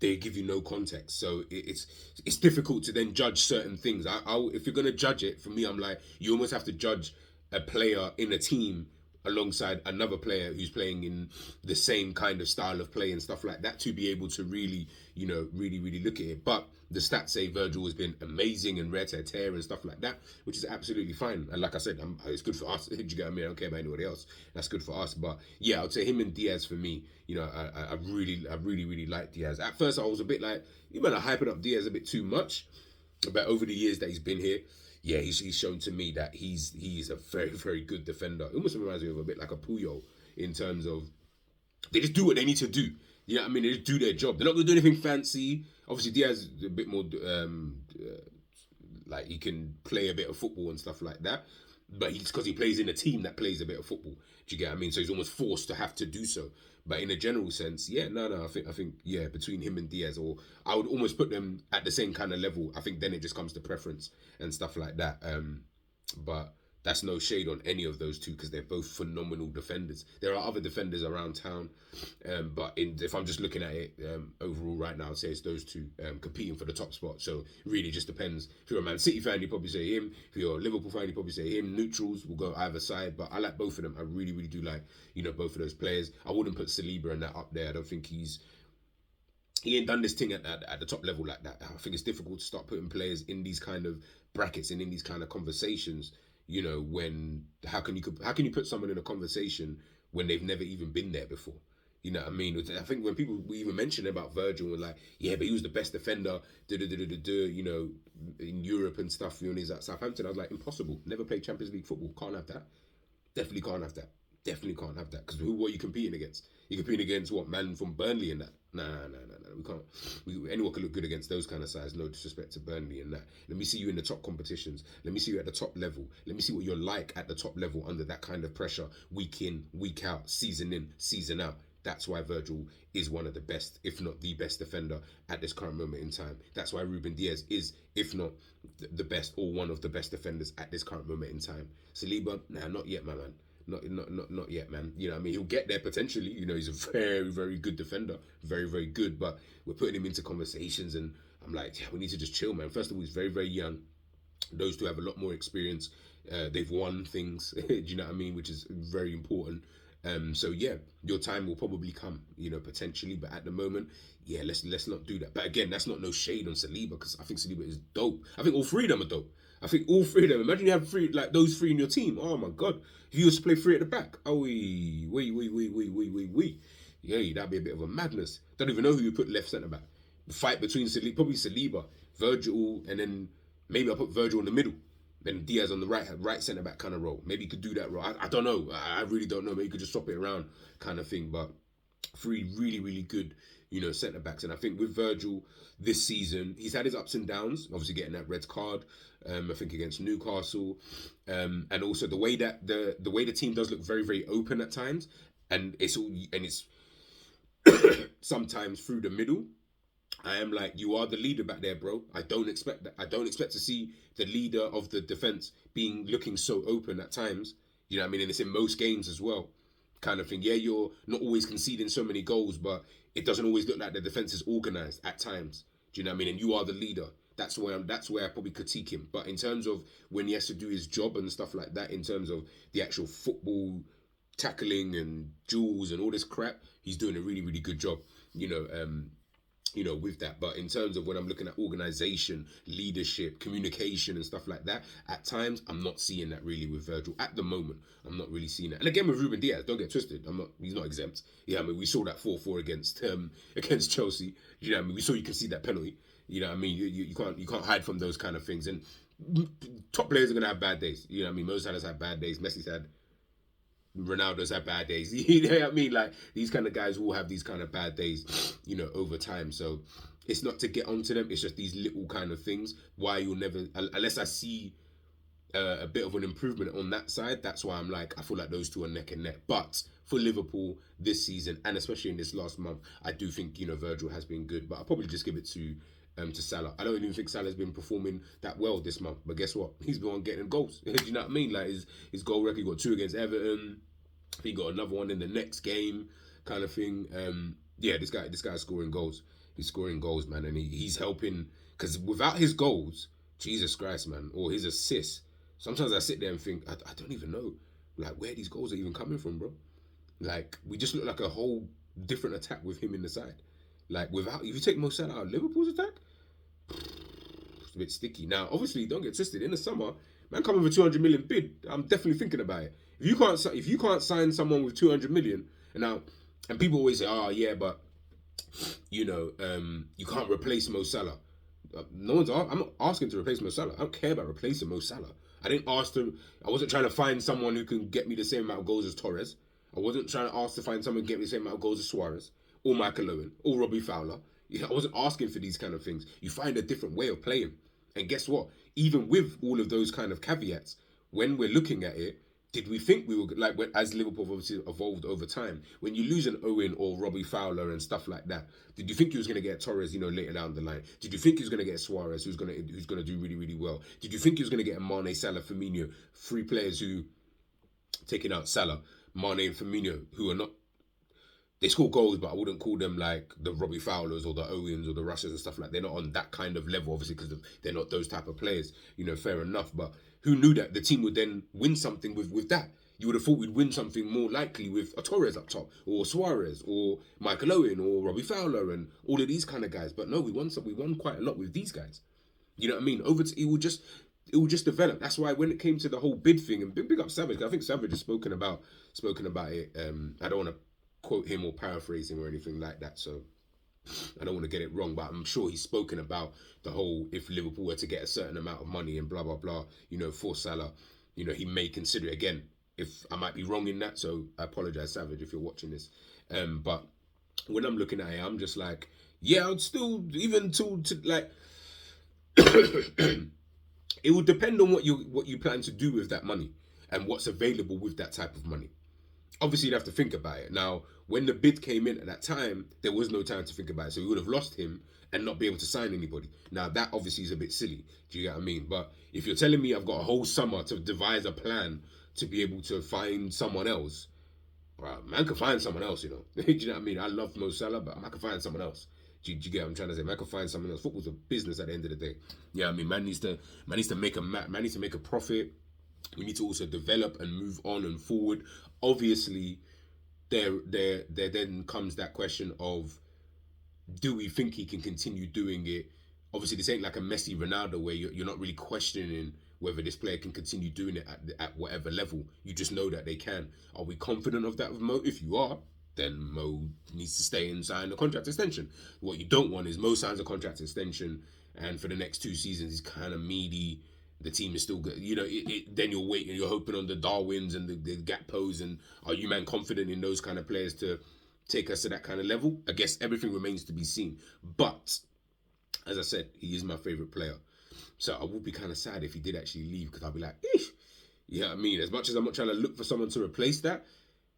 they give you no context, so it's difficult to then judge certain things. If you're gonna judge it, for me, I'm like, you almost have to judge a player in a team alongside another player who's playing in the same kind of style of play and stuff like that to be able to really, really look at it. But the stats say Virgil has been amazing and rare tear and stuff like that, which is absolutely fine. And like I said, it's good for us. Do you get what I mean? I don't care about anybody else. That's good for us. But yeah, I'd say him and Diaz for me. I really like Diaz. At first, I was a bit like, you better hyping up Diaz a bit too much. But over the years that he's been here, yeah, he's shown to me that he's a very, very good defender. It almost reminds me of a bit like a Puyol in terms of they just do what they need to do. You know what I mean? They just do their job. They're not going to do anything fancy. Obviously, Diaz is a bit more, like, he can play a bit of football and stuff like that. But because he plays in a team that plays a bit of football. Do you get what I mean? So he's almost forced to have to do so. But in a general sense, yeah, no, I think, yeah, between him and Diaz, or I would almost put them at the same kind of level. I think then it just comes to preference and stuff like that. But that's no shade on any of those two because they're both phenomenal defenders. There are other defenders around town, but if I'm just looking at it overall right now, I'd say it's those two competing for the top spot. So it really just depends. If you're a Man City fan, you probably say him. If you're a Liverpool fan, you probably say him. Neutrals will go either side, but I like both of them. I really, really do like both of those players. I wouldn't put Saliba and that up there. I don't think he ain't done this thing at the top level like that. I think it's difficult to start putting players in these kind of brackets and in these kind of conversations. When how can you put someone in a conversation when they've never even been there before? You know what I mean? I think when people we even mentioned about Virgil and like, yeah, but he was the best defender, in Europe and stuff. He's at Southampton. I was like, impossible. Never played Champions League football. Can't have that. Definitely can't have that. Definitely can't have that. Because what are you competing against? You're competing against what, man from Burnley and that? Nah. We can't. Anyone can look good against those kind of sides. No disrespect to Burnley and that. Let me see you in the top competitions. Let me see you at the top level. Let me see what you're like at the top level under that kind of pressure, week in, week out, season in, season out. That's why Virgil is one of the best, if not the best defender at this current moment in time. That's why Ruben Diaz is, if not the best or one of the best defenders at this current moment in time. Saliba, nah, not yet, my man. Not yet, man. You know what I mean? He'll get there potentially. He's a very, very good defender. Very, very good. But we're putting him into conversations and I'm like, yeah, we need to just chill, man. First of all, he's very, very young. Those two have a lot more experience. They've won things, do you know what I mean? Which is very important. So yeah, your time will probably come, potentially. But at the moment, yeah, let's not do that. But again, that's not no shade on Saliba because I think Saliba is dope. I think all three of them are dope. I think all three of them. Imagine you have those three in your team. Oh my god! If you was to play three at the back, wee. Yeah, that'd be a bit of a madness. Don't even know who you put left centre back. The fight between probably Saliba, Virgil, and then maybe I put Virgil in the middle. Then Diaz on the right centre back kind of role. Maybe you could do that role. I don't know. I really don't know. Maybe you could just swap it around kind of thing. But three really, really good, centre backs. And I think with Virgil this season, he's had his ups and downs. Obviously getting that red card, I think against Newcastle, and also the way that the team does look very, very open at times, and it's sometimes through the middle. I am like, you are the leader back there, bro. I don't expect that. I don't expect to see the leader of the defense looking so open at times. You know what I mean? And it's in most games as well. kind of thing. Yeah, you're not always conceding so many goals, but it doesn't always look like the defense is organised at times. Do you know what I mean? And you are the leader. That's where I probably critique him. But in terms of when he has to do his job and stuff like that, in terms of the actual football tackling and duels and all this crap, he's doing a really, really good job. With that. But in terms of when I'm looking at organisation, leadership, communication and stuff like that, at times I'm not seeing that really with Virgil. At the moment, I'm not really seeing that. And again with Ruben Diaz, don't get twisted. He's not exempt. Yeah, I mean we saw that 4-4 against Chelsea. You know what I mean? We saw you can see that penalty. You know what I mean? You can't hide from those kind of things. And top players are gonna have bad days. You know what I mean? Mo Salah's had bad days, Messi's had, Ronaldo's had bad days. You know what I mean? Like, these kind of guys will have these kind of bad days, over time. So it's not to get onto them. It's just these little kind of things. Why you'll never, unless I see a bit of an improvement on that side, that's why I'm like, I feel like those two are neck and neck. But for Liverpool this season, and especially in this last month, I do think, Virgil has been good. But I'll probably just give it to Salah. I don't even think Salah's been performing that well this month. But guess what? He's been on getting goals. Do you know what I mean? Like, his goal record, he got 2 against Everton. He got another one in the next game, kind of thing. This guy's scoring goals. He's scoring goals, man, and he's helping. Because without his goals, Jesus Christ, man, or his assists, sometimes I sit there and think, I don't even know, like, where these goals are even coming from, bro. Like, we just look like a whole different attack with him in the side. Like, if you take Mo Salah out of Liverpool's attack, it's a bit sticky. Now, obviously, don't get twisted. In the summer, man, coming with 200 million bid, I'm definitely thinking about it. If you can't sign someone with 200 million, and people always say, oh yeah, but you can't replace Mo Salah. I'm not asking to replace Mo Salah. I don't care about replacing Mo Salah. I wasn't trying to find someone who can get me the same amount of goals as Torres. I wasn't trying to ask to find someone who can get me the same amount of goals as Suarez or Michael Owen or Robbie Fowler. I wasn't asking for these kind of things. You find a different way of playing. And guess what? Even with all of those kind of caveats, when we're looking at it, did we think we were, like, as Liverpool obviously evolved over time, when you lose an Owen or Robbie Fowler and stuff like that, did you think you was going to get Torres, later down the line? Did you think he was going to get Suarez, who's going to do really, really well? Did you think he was going to get a Mane, Salah, Firmino, 3 players who, taking out Salah, Mane and Firmino, who are not, they score goals, but I wouldn't call them like the Robbie Fowlers or the Owens or the Rushes and stuff like that. They're not on that kind of level, obviously, because they're not those type of players. Fair enough. But who knew that the team would then win something with that? You would have thought we'd win something more likely with a Torres up top, or Suarez, or Michael Owen, or Robbie Fowler, and all of these kind of guys. But no, we won quite a lot with these guys. You know what I mean? It will just develop. That's why when it came to the whole bid thing, and big up Savage, I think Savage has spoken about it. I don't want to quote him or paraphrase him or anything like that, so I don't want to get it wrong, but I'm sure he's spoken about the whole, if Liverpool were to get a certain amount of money and blah blah blah, for Salah, he may consider it. Again, if I might be wrong in that, so I apologize, Savage, if you're watching this. But when I'm looking at it, I'm just like, yeah, I'd still, even to like it will depend on what you plan to do with that money and what's available with that type of money. Obviously, you'd have to think about it. Now, when the bid came in at that time, there was no time to think about it. So we would have lost him and not be able to sign anybody. Now, that obviously is a bit silly. Do you get what I mean? But if you're telling me I've got a whole summer to devise a plan to be able to find someone else, well, man can find someone else, Do you know what I mean? I love Mo Salah, but I can find someone else. Do you get what I'm trying to say? Man can find someone else. Football's a business at the end of the day. Yeah, I mean, man needs to make a profit. We need to also develop and move on and forward. Obviously, there then comes that question of, do we think he can continue doing it? Obviously, this ain't like a Messi, Ronaldo, where you're not really questioning whether this player can continue doing it at whatever level. You just know that they can. Are we confident of that with Mo? If you are, then Mo needs to stay and sign a contract extension. What you don't want is Mo signs a contract extension, and for the next 2 seasons, he's kind of meaty. The team is still good. Then you're waiting, you're hoping on the Darwins and the Gakpos, and are you, man, confident in those kind of players to take us to that kind of level? I guess everything remains to be seen. But, as I said, he is my favourite player. So I would be kind of sad if he did actually leave, because I'll be like, eesh. You know what I mean? As much as I'm not trying to look for someone to replace that,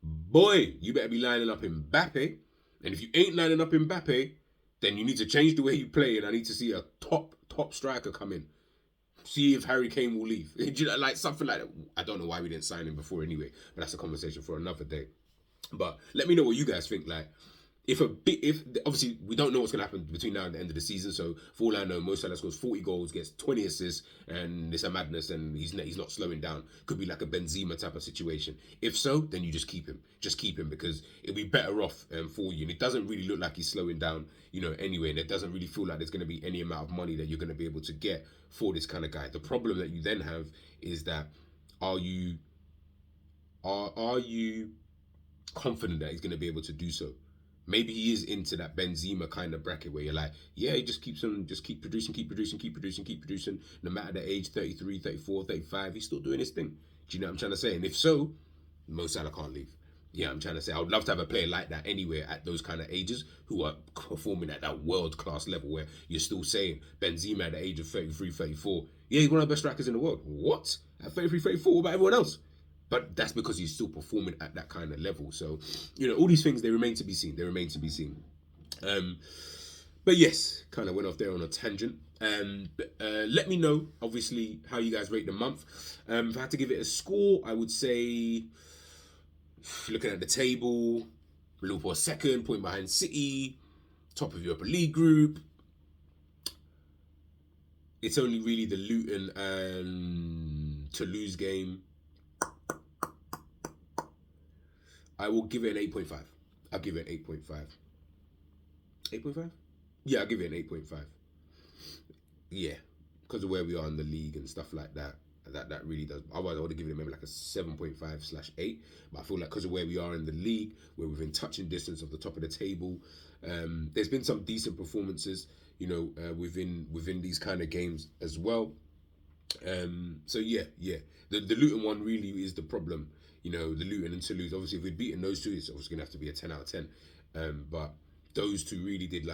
boy, you better be lining up Mbappe. And if you ain't lining up Mbappe, then you need to change the way you play, and I need to see a top striker come in. See if Harry Kane will leave. Like something like that. I don't know why we didn't sign him before anyway, but that's a conversation for another day. But let me know what you guys think. Like, if obviously we don't know what's going to happen between now and the end of the season. So for all I know, Mo Salah scores 40 goals, gets 20 assists, and it's a madness, and he's not slowing down. Could be like a Benzema type of situation. If so, then you just keep him. Just keep him because it'll be better off for you. And it doesn't really look like he's slowing down, anyway. And it doesn't really feel like there's going to be any amount of money that you're going to be able to get for this kind of guy. The problem that you then have is that are you confident that he's going to be able to do so? Maybe he is into that Benzema kind of bracket where you're like, yeah, he just keep producing. No matter the age, 33, 34, 35, he's still doing his thing. Do you know what I'm trying to say? And if so, Mo Salah can't leave. Yeah, I'm trying to say, I would love to have a player like that anywhere at those kind of ages who are performing at that world-class level where you're still saying Benzema at the age of 33, 34, yeah, he's one of the best strikers in the world. What? At 33, 34, what about everyone else? But that's because he's still performing at that kind of level. So, all these things, they remain to be seen. But yes, kind of went off there on a tangent. Let me know, obviously, how you guys rate the month. If I had to give it a score, I would say, looking at the table, Liverpool second, point behind City, top of Europa League group. It's only really the Luton and Toulouse game. I will give it an 8.5. I'll give it an 8.5. 8.5? Yeah, I'll give it an 8.5. Yeah, because of where we are in the league and stuff like that. That really does. Otherwise, I would have given it maybe like a 7.5/8. But I feel like because of where we are in the league, we're within touching distance of the top of the table. There's been some decent performances, within these kind of games as well. So yeah. The Luton one really is the problem. The Luton and Toulouse. Obviously, if we'd beaten those two, it's obviously gonna have to be a 10 out of 10. But those two really did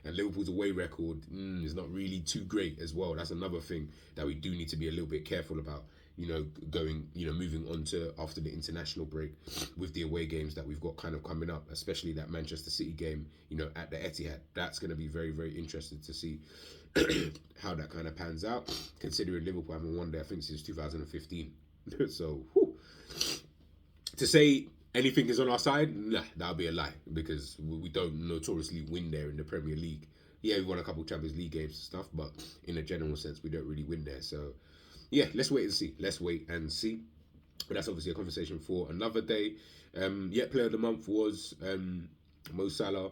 and Liverpool's away record is not really too great as well. That's another thing that we do need to be a little bit careful about. Moving on to after the international break with the away games that we've got kind of coming up, especially that Manchester City game, at the Etihad. That's going to be very, very interesting to see how that kind of pans out, considering Liverpool haven't won there, I think, since 2015. So, to say anything is on our side, nah, that'll be a lie, because we don't notoriously win there in the Premier League. Yeah, we won a couple of Champions League games and stuff, but in a general sense, we don't really win there. So, yeah, let's wait and see. But that's obviously a conversation for another day. Player of the month was Mo Salah.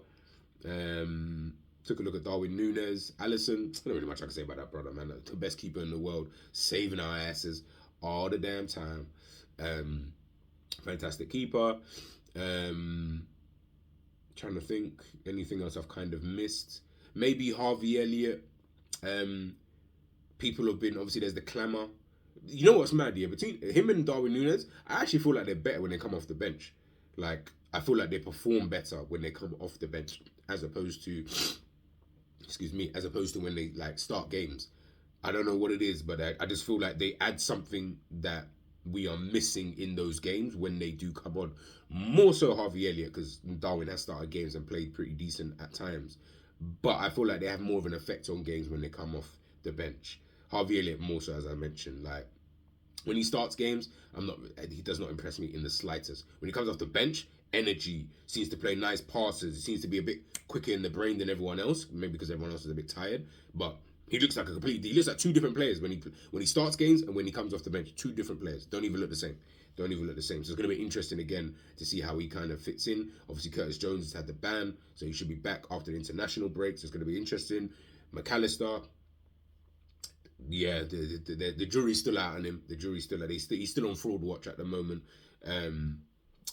Took a look at Darwin Núñez, Alisson. Not really much I can say about that brother, man. The best keeper in the world, saving our asses all the damn time. Fantastic keeper. Trying to think anything else I've kind of missed. Maybe Harvey Elliott. People have been, obviously there's the clamour. You know what's mad, yeah? Between him and Darwin Núñez, I actually feel like they're better when they come off the bench. Like, I feel like they perform better when they come off the bench as opposed to when they start games. I don't know what it is, but I just feel like they add something that we are missing in those games when they do come on. More so Harvey Elliott, because Darwin has started games and played pretty decent at times. But I feel like they have more of an effect on games when they come off the bench. Harvey Elliott more so, as I mentioned. When he starts games, he does not impress me in the slightest. When he comes off the bench, energy, seems to play nice passes, seems to be a bit quicker in the brain than everyone else, maybe because everyone else is a bit tired. But he looks like he looks like two different players when he starts games and when he comes off the bench. Two different players. Don't even look the same. So it's going to be interesting again to see how he kind of fits in. Obviously, Curtis Jones has had the ban, so he should be back after the international break. So it's going to be interesting. McAllister, yeah, the jury's still out on him. The jury's still out. He's still on fraud watch at the moment.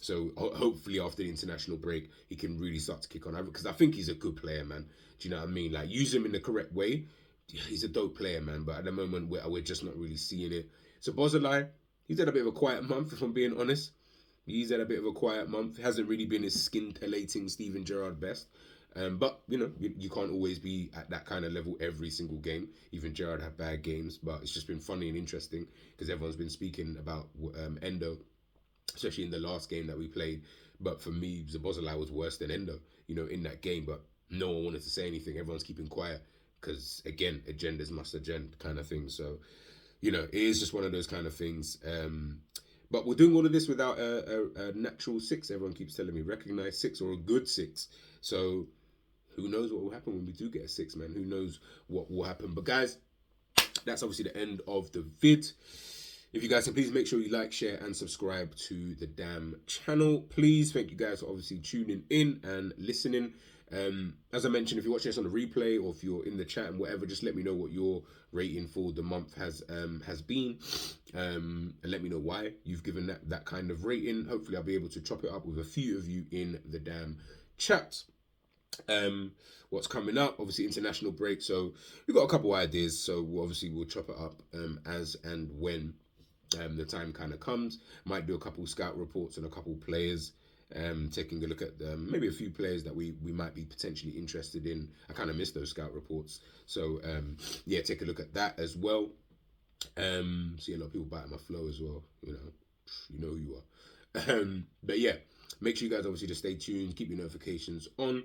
So hopefully after the international break, he can really start to kick on. Because I think he's a good player, man. Do you know what I mean? Use him in the correct way. He's a dope player, man. But at the moment, we're just not really seeing it. So Bozolai, he's had a bit of a quiet month, if I'm being honest. He's had a bit of a quiet month. Hasn't really been his skin-pelating Steven Gerrard best. But, you can't always be at that kind of level every single game. Even Gerrard had bad games, but it's just been funny and interesting because everyone's been speaking about Endo, especially in the last game that we played. But for me, Szoboszlai was worse than Endo, in that game. But no one wanted to say anything. Everyone's keeping quiet because, again, agendas must agenda kind of thing. So, it is just one of those kind of things. But we're doing all of this without a natural six. Everyone keeps telling me recognize six or a good six. So who knows what will happen when we do get a six, man? Who knows what will happen? But guys, that's obviously the end of the vid. If you guys can please make sure you like, share, and subscribe to the damn channel. Please, thank you guys for obviously tuning in and listening. As I mentioned, if you're watching this on the replay or if you're in the chat and whatever, just let me know what your rating for the month has been, and let me know why you've given that kind of rating. Hopefully, I'll be able to chop it up with a few of you in the damn chat. What's coming up? Obviously, international break. So we've got a couple ideas. So we'll chop it up as and when the time kind of comes. Might do a couple scout reports and a couple players. Taking a look at maybe a few players that we might be potentially interested in. I kind of missed those scout reports. So yeah, take a look at that as well. See a lot of people biting my flow as well. You know who you are. But yeah, make sure you guys obviously just stay tuned, keep your notifications on.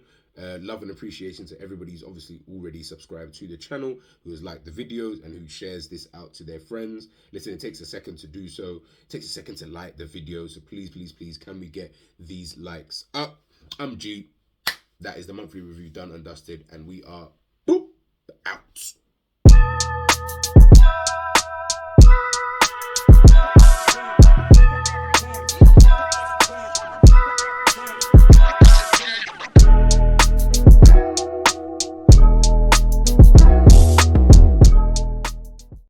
Love and appreciation to everybody who's obviously already subscribed to the channel, who has liked the videos and who shares this out to their friends. Listen, it takes a second to do so. It takes a second to like the video. So please, please, please, can we get these likes up? I'm G. That is the monthly review done and dusted. And we are boop out.